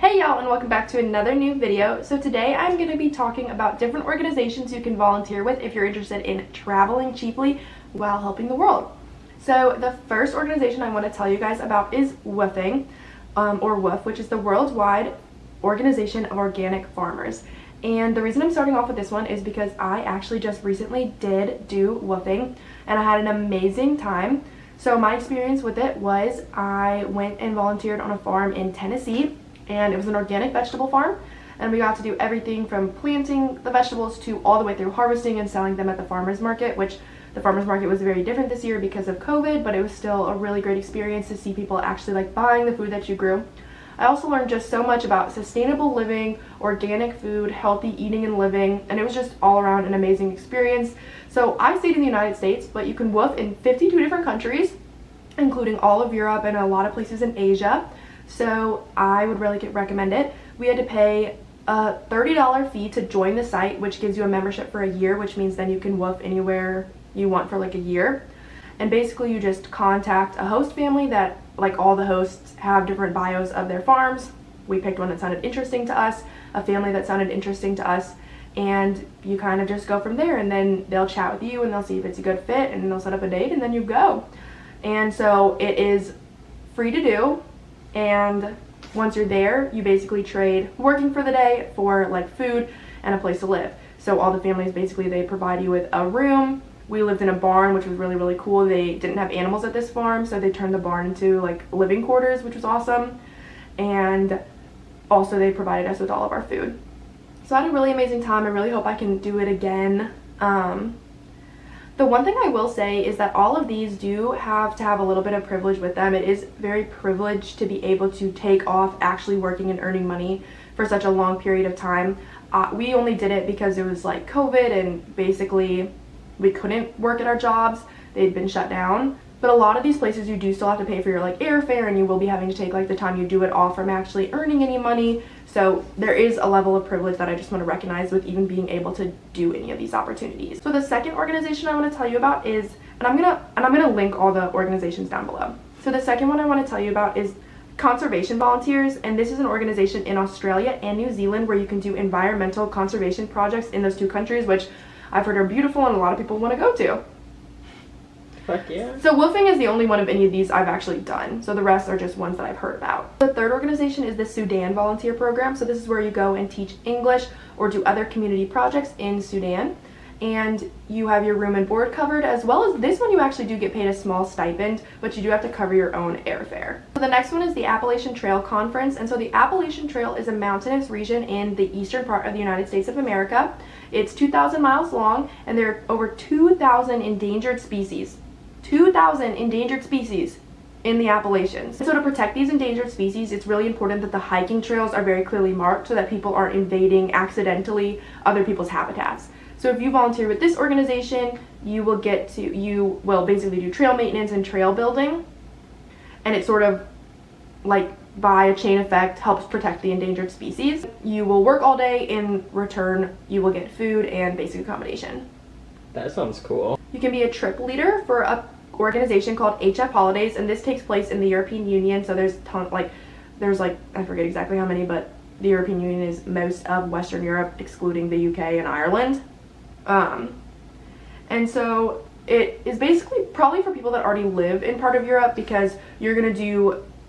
Hey y'all, and welcome back to another new video. So today I'm going to be talking about different organizations you can volunteer with if you're interested in traveling cheaply while helping the world. So the first organization I want to tell you guys about is WOOFFing, or WOOFF, which is the Worldwide Organization of Organic Farmers. And the reason I'm starting off with this one is because I actually just recently did do WOOFFing and I had an amazing time. So my experience with it was I went and volunteered on a farm in Tennessee, and it was an organic vegetable farm, and we got to do everything from planting the vegetables to all the way through harvesting and selling them at the farmers market, which the farmers market was very different this year because of COVID, but it was still a really great experience to see people actually like buying the food that you grew. I also learned just so much about sustainable living, organic food, healthy eating and living, and it was just all around an amazing experience. So I stayed in the United States, but you can WOOFF in 52 different countries, including all of Europe and a lot of places in Asia. So I would really recommend it. We had to pay a $30 fee to join the site, which gives you a membership for a year, which means then you can WOOFF anywhere you want for like a year. And basically you just contact a host family that, like, all the hosts have different bios of their farms. We picked one that sounded interesting to us, a family that sounded interesting to us, and you kind of just go from there, and then they'll chat with you and they'll see if it's a good fit and they'll set up a date and then you go. And so it is free to do. And once you're there, you basically trade working for the day for like food and a place to live. So all the families, basically, they provide you with a room. We lived in a barn, which was really, really cool. They didn't have animals at this farm, so they turned the barn into like living quarters, which was awesome. And also they provided us with all of our food. So I had a really amazing time. I really hope I can do it again. The one thing I will say is that all of these do have to have a little bit of privilege with them. It is very privileged to be able to take off actually working and earning money for such a long period of time. We only did it because it was like COVID and basically we couldn't work at our jobs. They'd been shut down. But a lot of these places you do still have to pay for your like airfare, and you will be having to take like the time you do it off from actually earning any money. So there is a level of privilege that I just want to recognize with even being able to do any of these opportunities. So the second organization I want to tell you about is, and I'm gonna link all the organizations down below. So the second one I want to tell you about is Conservation Volunteers, and this is an organization in Australia and New Zealand where you can do environmental conservation projects in those two countries, which I've heard are beautiful and a lot of people want to go to. Fuck yeah. So WOOFFing is the only one of any of these I've actually done. So the rest are just ones that I've heard about. The third organization is the Sudan Volunteer Program. So this is where you go and teach English or do other community projects in Sudan. And you have your room and board covered, as well as this one you actually do get paid a small stipend, but you do have to cover your own airfare. So the next one is the Appalachian Trail Conference. And so the Appalachian Trail is a mountainous region in the eastern part of the United States of America. It's 2,000 miles long, and there are over 2,000 endangered species. 2,000 endangered species in the Appalachians. And so to protect these endangered species, it's really important that the hiking trails are very clearly marked so that people aren't invading accidentally other people's habitats. So if you volunteer with this organization, you will basically do trail maintenance and trail building, and it sort of like by a chain effect helps protect the endangered species. You will work all day. In return, you will get food and basic accommodation. That sounds cool. You can be a trip leader for a organization called HF Holidays, and this takes place in the European Union. So there's I forget exactly how many, but the European Union is most of Western Europe, excluding the UK and Ireland. And so it is basically probably for people that already live in part of Europe, because you're gonna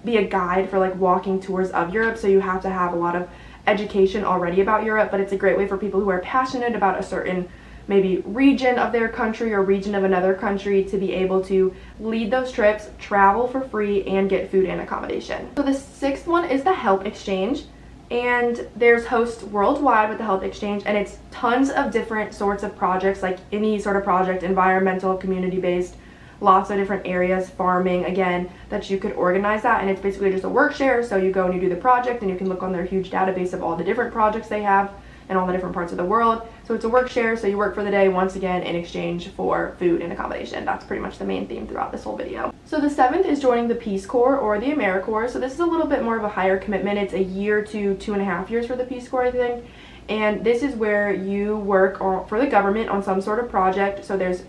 be a guide for like walking tours of Europe. So you have to have a lot of education already about Europe, but it's a great way for people who are passionate about a certain maybe region of their country or region of another country to be able to lead those trips, travel for free, and get food and accommodation. So the sixth one is the Help Exchange, and there's hosts worldwide with the Help Exchange, and it's tons of different sorts of projects, like any sort of project, environmental, community-based, lots of different areas, farming, again, that you could organize that. And it's basically just a work share. So you go and you do the project, and you can look on their huge database of all the different projects they have in all the different parts of the world. So it's a work share, so you work for the day once again in exchange for food and accommodation. That's pretty much the main theme throughout this whole video. So the seventh is joining the Peacecorp or the Americorp. So this is a little bit more of a higher commitment. It's a year to 2.5 years for the Peacecorp, I think. And this is where you work for the government on some sort of project. So there's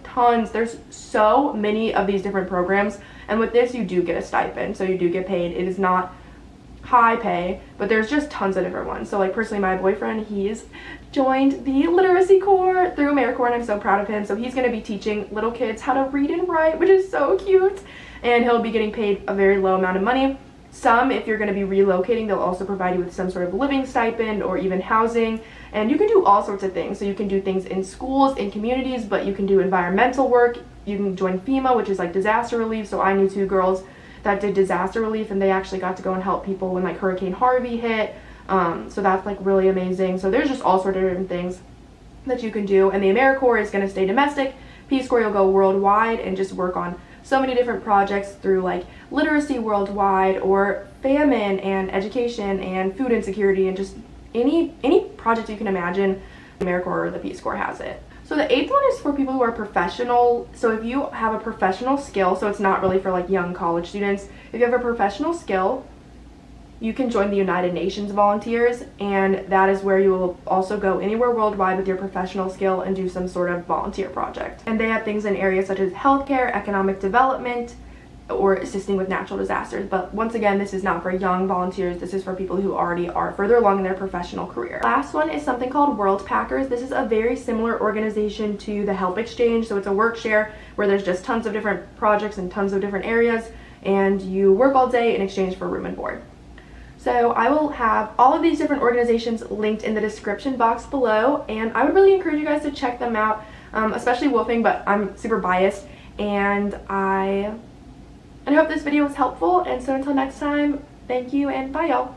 so many of these different programs. And with this, you do get a stipend. So you do get paid. It is not high pay, but there's just tons of different ones. So like personally, my boyfriend, he's joined the literacy corps through Americorp, and I'm so proud of him. So he's going to be teaching little kids how to read and write, which is so cute, and he'll be getting paid a very low amount of money. Some, if you're going to be relocating, they'll also provide you with some sort of living stipend or even housing, and you can do all sorts of things. So you can do things in schools, in communities, but you can do environmental work. You can join FEMA, which is like disaster relief. So I knew 2 girls that did disaster relief, and they actually got to go and help people when like Hurricane Harvey hit. So that's like really amazing. So there's just all sorts of different things that you can do. And the Americorp is going to stay domestic. Peacecorp, you'll go worldwide and just work on so many different projects through like literacy worldwide, or famine and education and food insecurity, and just any project you can imagine. Americorp or the Peacecorp has it. So the 8th one is for people who are professional. So if you have a professional skill, so it's not really for like young college students. If you have a professional skill, you can join the United Nations Volunteers, and that is where you will also go anywhere worldwide with your professional skill and do some sort of volunteer project. And they have things in areas such as healthcare, economic development, or assisting with natural disasters. But once again, this is not for young volunteers. This is for people who already are further along in their professional career. Last one is something called Worldpackers. This is a very similar organization to the Help Exchange. So it's a work share where there's just tons of different projects in tons of different areas, and you work all day in exchange for room and board. So I will have all of these different organizations linked in the description box below, and I would really encourage you guys to check them out, especially woofing, but I'm super biased, and I hope this video was helpful. And so until next time, thank you and bye y'all.